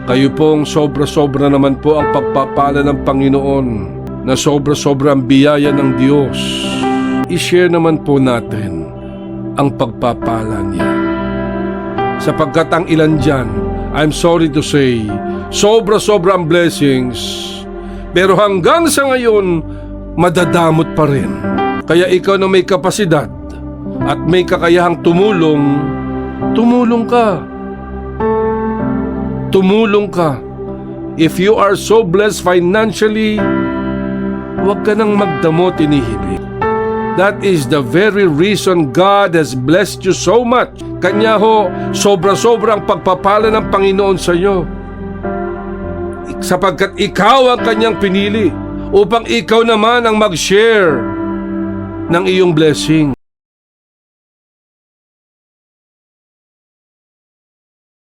Kayo pong sobra-sobra naman po ang pagpapala ng Panginoon, na sobra-sobra ang biyaya ng Diyos. I-share naman po natin ang pagpapala niya. Sapagkat ang ilan dyan, I'm sorry to say, sobra-sobra ang blessings, pero hanggang sa ngayon, madadamot pa rin. Kaya ikaw na may kapasidad at may kakayahang tumulong, tumulong ka. Tumulong ka. If you are so blessed financially, huwag ka nang magdamot inihibig. That is the very reason God has blessed you so much. Kanya ho, sobra-sobra ang pagpapala ng Panginoon sa iyo. Sapagkat ikaw ang kanyang pinili upang ikaw naman ang mag-share ng iyong blessing.